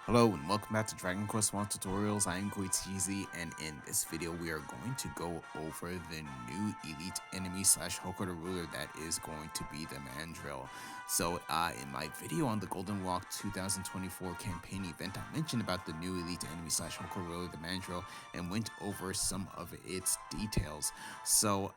Hello and welcome back to Dragon Quest 1 Tutorials. I am Koichizi, and in this video we are going to go over the new elite enemy slash Hokora Ruler that is going to be the Mandril. So in my video on the Golden Walk 2024 campaign event, I mentioned about the new elite enemy slash Hokora Ruler, the Mandril, and went over some of its details. So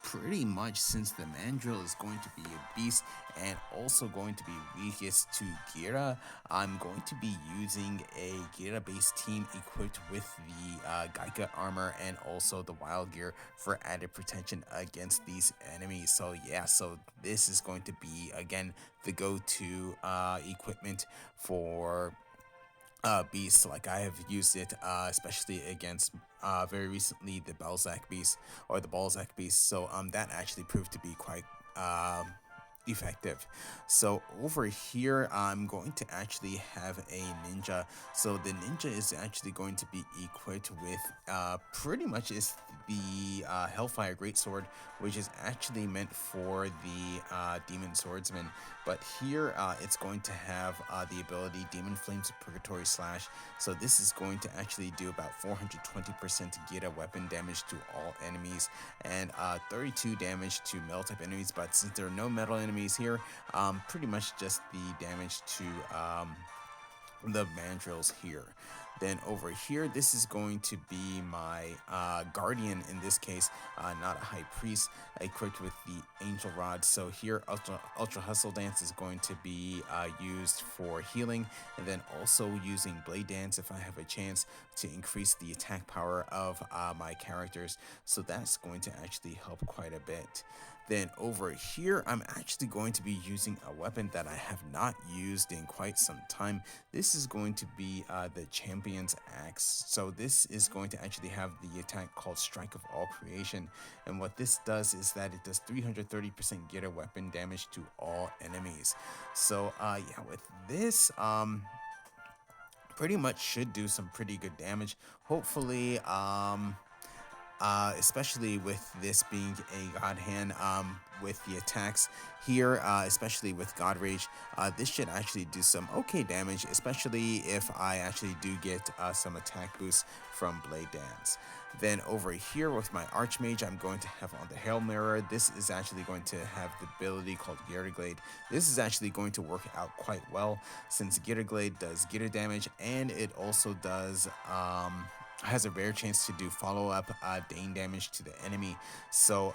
pretty much, since the Mandril is going to be a beast and also going to be weakest to Gira, I'm going to be using a Gira based team equipped with the Gaika armor and also the wild gear for added protection against these enemies. So yeah, so this is going to be again the go-to equipment for beasts. Like I have used it especially against very recently the Balzac beast or the Balzac beast. So that actually proved to be quite effective. So over here I'm going to actually have a ninja. So the ninja is actually going to be equipped with pretty much is the Hellfire greatsword, which is actually meant for the demon swordsman, but here it's going to have the ability Demon Flames Purgatory Slash. So this is going to actually do about 420% Gira weapon damage to all enemies and 32 damage to metal type enemies, but since there are no metal enemies here, pretty much just the damage to the mandrills here. Then over here, this is going to be my guardian in this case, not a high priest, equipped with the angel rod. So here ultra hustle dance is going to be used for healing, and then also using blade dance if I have a chance to increase the attack power of my characters. So that's going to actually help quite a bit. Then over here, I'm actually going to be using a weapon that I have not used in quite some time. This is going to be the Champion's Axe. So this is going to actually have the attack called Strike of All Creation. And what this does is that it does 330% Gira weapon damage to all enemies. So yeah, with this, pretty much should do some pretty good damage. Hopefully, especially with this being a God Hand, with the attacks here, especially with God Rage, this should actually do some okay damage, especially if I actually do get some attack boosts from Blade Dance. Then over here with my Archmage, I'm going to have on the Hail Mirror. This is actually going to have the ability called Gira Glade. This is actually going to work out quite well since Gira Glade does Gira damage, and it also does has a rare chance to do follow-up Dane damage to the enemy. So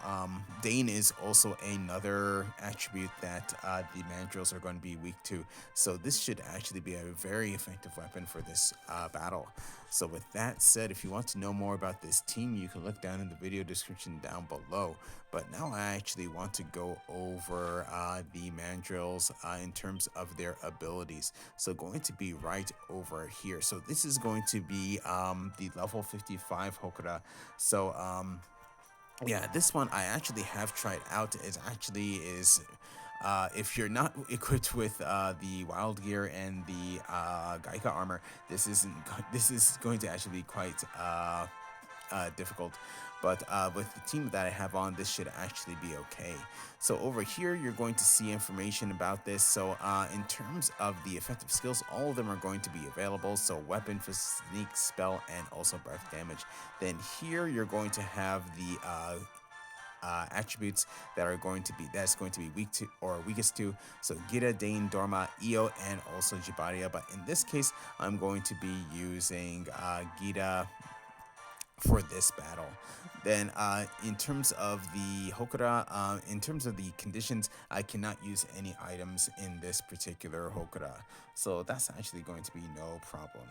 Dane is also another attribute that the mandrills are going to be weak to. So this should actually be a very effective weapon for this battle. So with that said, if you want to know more about this team, you can look down in the video description down below. But now I actually want to go over the mandrills in terms of their abilities. So going to be right over here. So this is going to be the level 55 Hokora. So yeah, this one I actually have tried out. It actually is if you're not equipped with the wild gear and the Gaika armor, this is going to actually be quite difficult. But with the team that I have on, this should actually be okay. So over here, you're going to see information about this. So in terms of the effective skills, all of them are going to be available. So weapon, physique, spell, and also breath damage. Then here, you're going to have the attributes that's going to be weak to or weakest to. So Gira, Dane, Dorma, Io, and also Jibaria. But in this case, I'm going to be using Gira for this battle. Then in terms of the Hokora, in terms of the conditions, I cannot use any items in this particular Hokora. So that's actually going to be no problem.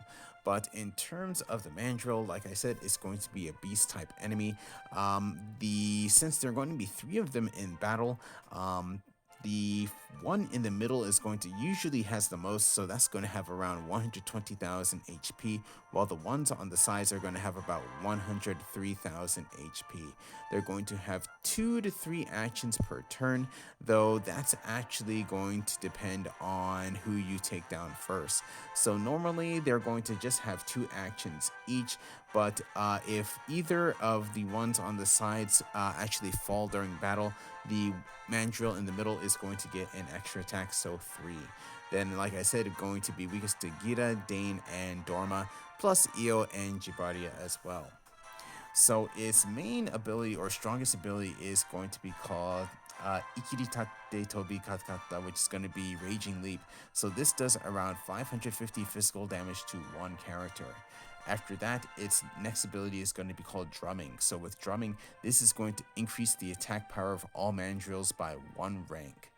But in terms of the Mandril, like I said, it's going to be a beast type enemy. Since there are going to be 3 of them in battle, the one in the middle is going to usually has the most, so that's going to have around 120,000 HP, while the ones on the sides are going to have about 103,000 HP. They're going to have 2 to 3 actions per turn, though that's actually going to depend on who you take down first. So normally they're going to just have 2 actions each, but if either of the ones on the sides actually fall during battle, the Mandrill in the middle is going to get an extra attack, so 3. Then, like I said, going to be weakest to Gira, Dane, and Dorma, plus Io and Gibardia as well. So its main ability or strongest ability is going to be called Ikiritate Tobi Katkata, which is going to be Raging Leap. So this does around 550 physical damage to one character. After that, its next ability is going to be called Drumming. So with Drumming, this is going to increase the attack power of all Mandrils by 1 rank.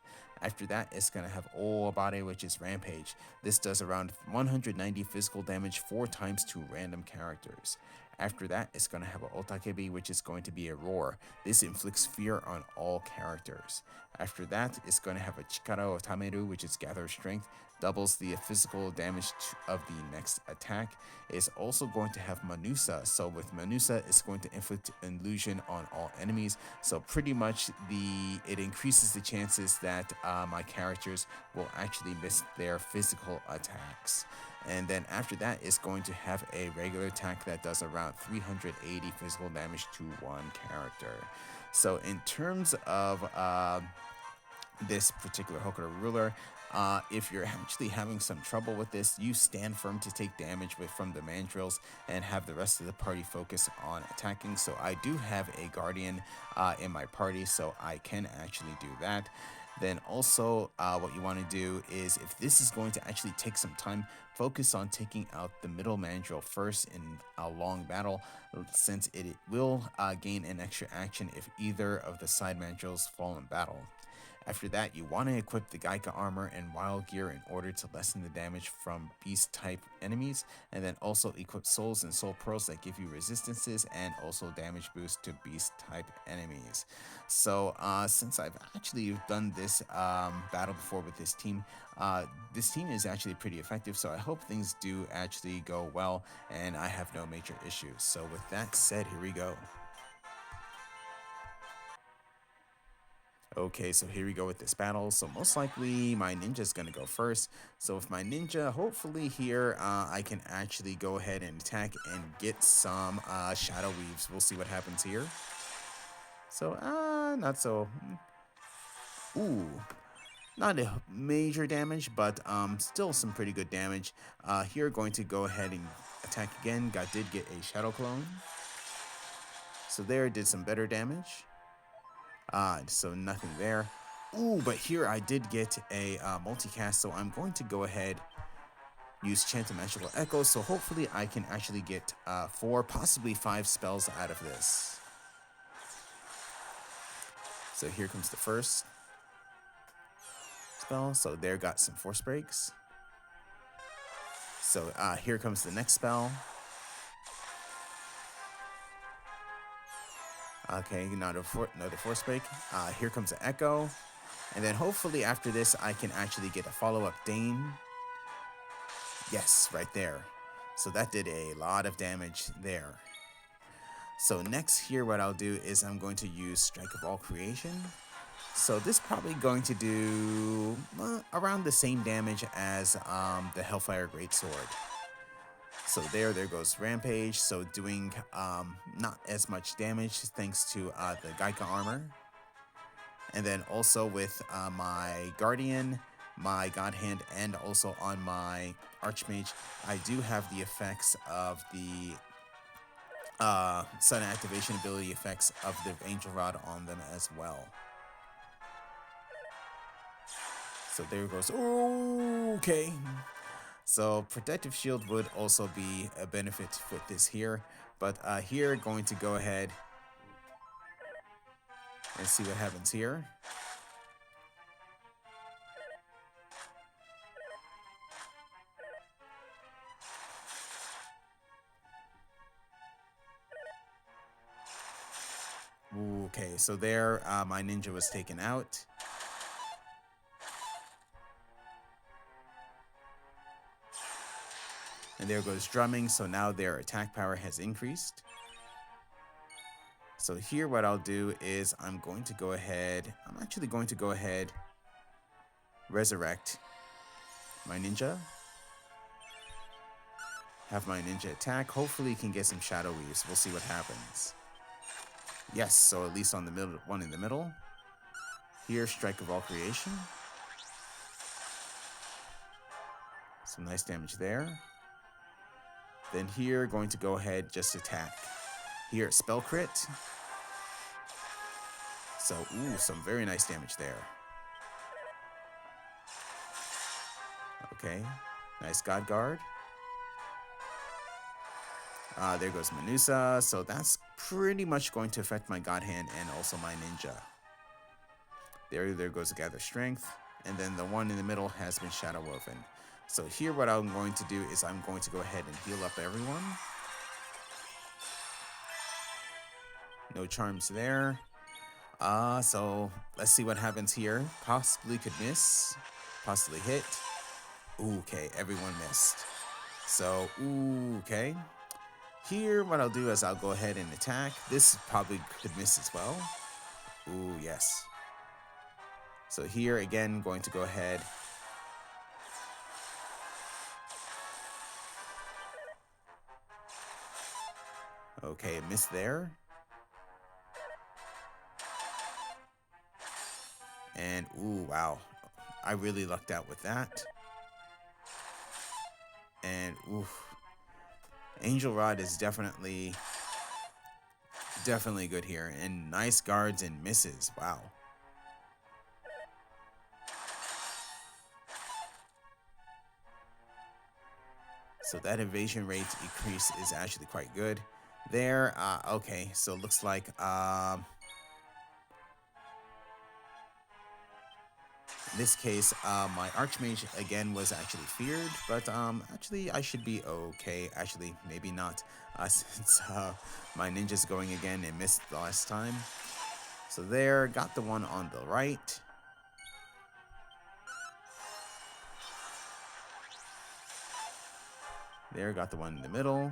After that, it's going to have Oabare, which is Rampage. This does around 190 physical damage 4 times to random characters. After that, it's going to have Otakebi, which is going to be a Roar. This inflicts fear on all characters. After that, it's going to have a Chikara of Tameru, which is Gather Strength, doubles the physical damage of the next attack. It's also going to have Manusa. So with Manusa, it's going to inflict illusion on all enemies. So pretty much it increases the chances that my characters will actually miss their physical attacks. And then after that, it's going to have a regular attack that does around 380 physical damage to one character. So in terms of this particular Hokora Ruler, if you're actually having some trouble with this, you stand firm to take damage from the Mandrils and have the rest of the party focus on attacking. So I do have a Guardian in my party, so I can actually do that. Then also what you want to do is, if this is going to actually take some time, focus on taking out the middle Mandrill first in a long battle, since it will gain an extra action if either of the side Mandrills fall in battle. After that, you want to equip the Gaika armor and wild gear in order to lessen the damage from beast type enemies, and then also equip souls and soul pearls that give you resistances and also damage boost to beast type enemies. So since I've actually done this battle before with this team is actually pretty effective, so I hope things do actually go well and I have no major issues. So with that said, here we go. Okay, so here we go with this battle. So most likely my ninja's gonna go first. So with my ninja, hopefully here I can actually go ahead and attack and get some shadow weaves. We'll see what happens here. So not so. Ooh, not a major damage, but still some pretty good damage. Here going to go ahead and attack again. Did get a shadow clone. So there did some better damage. So nothing there. Ooh, but here I did get a multicast, so I'm going to go ahead, use Chant of Magical Echo, so hopefully I can actually get 4, possibly 5 spells out of this. So here comes the first spell. So there got some force breaks. So here comes the next spell. Okay, another force break. Here comes the echo. And then hopefully after this, I can actually get a follow-up Dane. Yes, right there. So that did a lot of damage there. So next here, what I'll do is I'm going to use Strike of All Creation. So this is probably going to do around the same damage as the Hellfire Greatsword. So there goes Rampage. So doing not as much damage thanks to the Gaika armor. And then also with my Guardian, my God Hand, and also on my Archmage, I do have the effects of the sudden activation ability effects of the Angel Rod on them as well. So there goes. Okay. So Protective Shield would also be a benefit with this here. But here, going to go ahead and see what happens here. Okay, so there my ninja was taken out. And there goes Drumming, so now their attack power has increased. So here what I'll do is I'm actually going to go ahead, resurrect my ninja. Have my ninja attack. Hopefully can get some shadow weaves. We'll see what happens. Yes, so at least on the middle, one in the middle. Here, Strike of All Creation. Some nice damage there. Then here, going to go ahead, just attack. Here, spell crit. So, ooh, some very nice damage there. Okay, nice God Guard. There goes Manusa, so that's pretty much going to affect my God Hand and also my Ninja. There goes Gather Strength, and then the one in the middle has been Shadow Woven. So here what I'm going to do is I'm going to go ahead and heal up everyone. No charms there. So let's see what happens here. Possibly could miss, possibly hit. Ooh, okay, everyone missed. So, ooh, okay. Here, what I'll do is I'll go ahead and attack. This probably could miss as well. Ooh, yes. So here, again, going to go ahead. Okay, missed there. And, ooh, wow. I really lucked out with that. And, ooh. Angel Rod is definitely good here. And nice guards and misses. Wow. So that evasion rate increase is actually quite good. There, okay, so it looks like, in this case, my Archmage again was actually feared, but actually I should be okay. Actually, maybe not, since my Ninja's going again and missed the last time. So there, got the one on the right. There, got the one in the middle.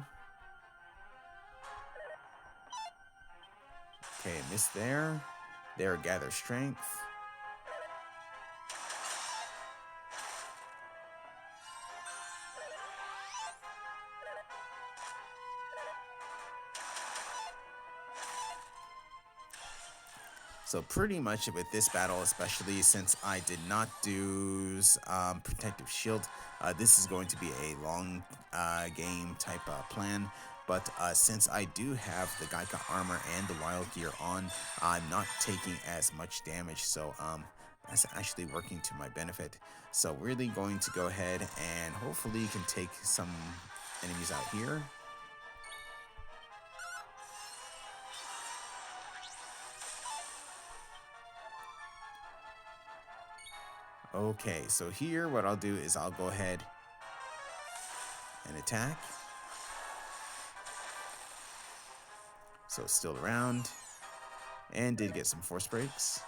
Okay, missed there. There, Gather Strength. So pretty much with this battle, especially since I did not do Protective Shield, this is going to be a long game type plan. But since I do have the Gaika armor and the Wild Gear on, I'm not taking as much damage. So that's actually working to my benefit. So really going to go ahead and hopefully can take some enemies out here. Okay, so here what I'll do is I'll go ahead and attack. So still around, and did get some force breaks.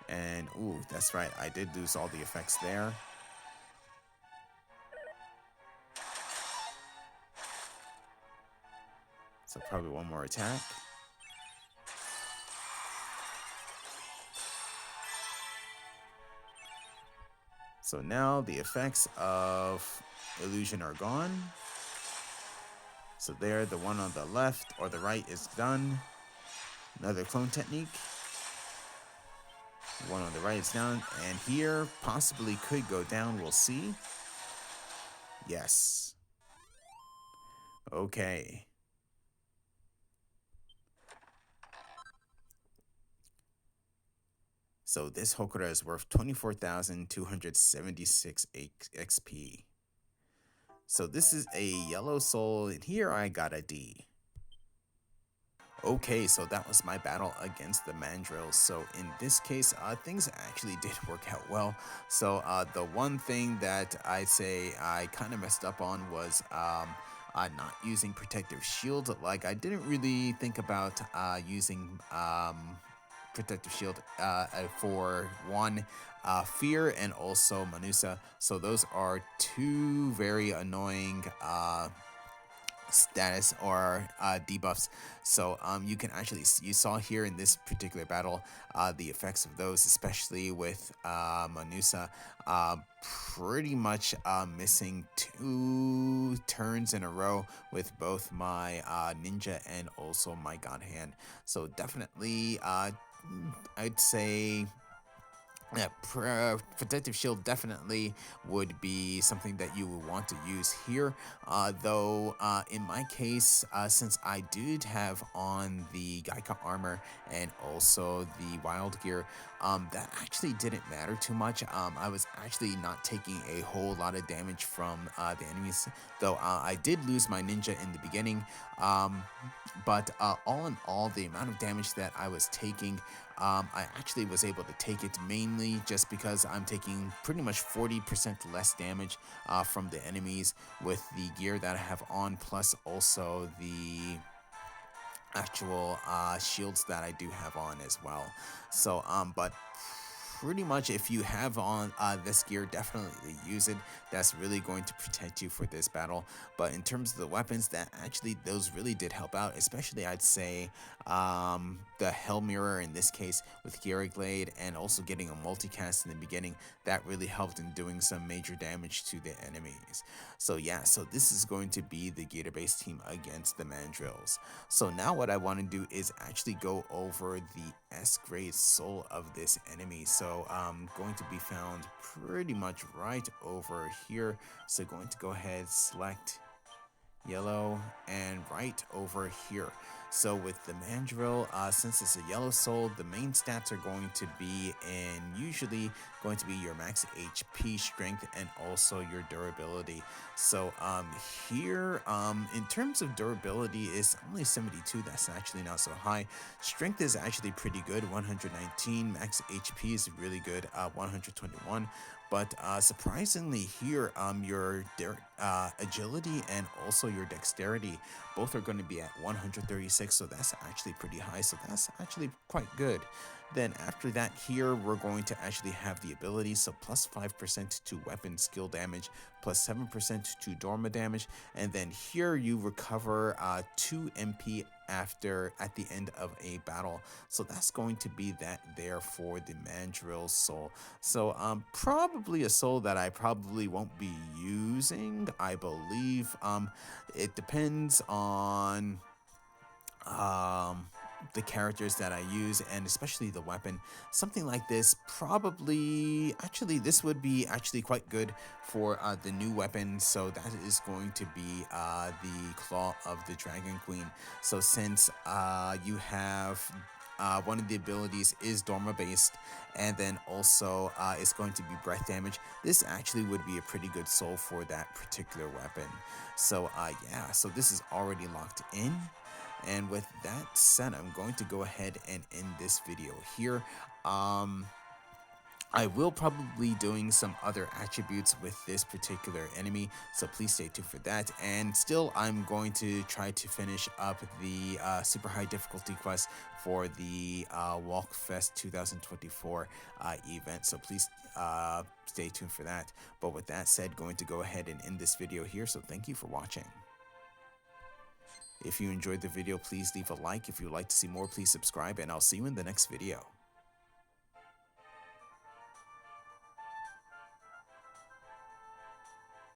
And ooh, that's right, I did lose all the effects there. So probably one more attack. So now the effects of illusion are gone. So there, the one on the left or the right is done. Another clone technique. One on the right is down. And here possibly could go down. We'll see. Yes. Okay. So this Hokora is worth 24,276 XP. So this is a yellow soul, and here I got a D. Okay, so that was my battle against the Mandril. So in this case, things actually did work out well. So the one thing that I'd say I kind of messed up on was not using Protective Shield. Like, I didn't really think about using Protective Shield for one, Fear and also Manusa. So those are two very annoying status or debuffs. So you can actually you saw here in this particular battle the effects of those, especially with Manusa pretty much missing 2 turns in a row with both my ninja and also my god hand. So definitely I'd say yeah, protective shield definitely would be something that you would want to use here. Though, in my case, since I did have on the Gaika armor and also the wild gear, that actually didn't matter too much. I was actually not taking a whole lot of damage from the enemies, though I did lose my ninja in the beginning. But all in all, the amount of damage that I was taking, I actually was able to take it mainly just because I'm taking pretty much 40% less damage from the enemies with the gear that I have on, plus also the actual shields that I do have on as well. So, but pretty much if you have on this gear, definitely use it. That's really going to protect you for this battle. But in terms of the weapons, that actually those really did help out, especially I'd say the Hell Mirror in this case with Gira Glade, and also getting a multicast in the beginning, that really helped in doing some major damage to the enemies. So yeah, so this is going to be the Gator based team against the Mandrils. So now what I want to do is actually go over the S-grade soul of this enemy. So going to be found pretty much right over here. So going to go ahead, select yellow, and right over here. So with the Mandril, since it's a yellow soul, the main stats are going to be usually going to be your max HP, strength, and also your durability. So here, in terms of durability, it's only 72. That's actually not so high. Strength is actually pretty good, 119. Max HP is really good, 121. But surprisingly here, your agility and also your dexterity, both are going to be at 136, so that's actually pretty high, so that's actually quite good. Then after that here, we're going to actually have the ability, so plus 5% to weapon skill damage, plus 7% to Dorma damage, and then here you recover 2 MP at the end of a battle. So that's going to be that there for the Mandril soul. So probably a soul that I probably won't be using, I believe. It depends on the characters that I use, and especially the weapon. Something like this, probably, actually this would be actually quite good for the new weapon. So that is going to be the Claw of the Dragon Queen. So since you have one of the abilities is Dorma based, and then also it's going to be breath damage, this actually would be a pretty good soul for that particular weapon. So yeah, so this is already locked in. And with that said, I'm going to go ahead and end this video here. I will probably be doing some other attributes with this particular enemy, so please stay tuned for that. And still, I'm going to try to finish up the super high difficulty quest for the Walkfest 2024 event, so please stay tuned for that. But with that said, going to go ahead and end this video here, so thank you for watching. If you enjoyed the video, please leave a like. If you would like to see more, please subscribe, and I'll see you in the next video.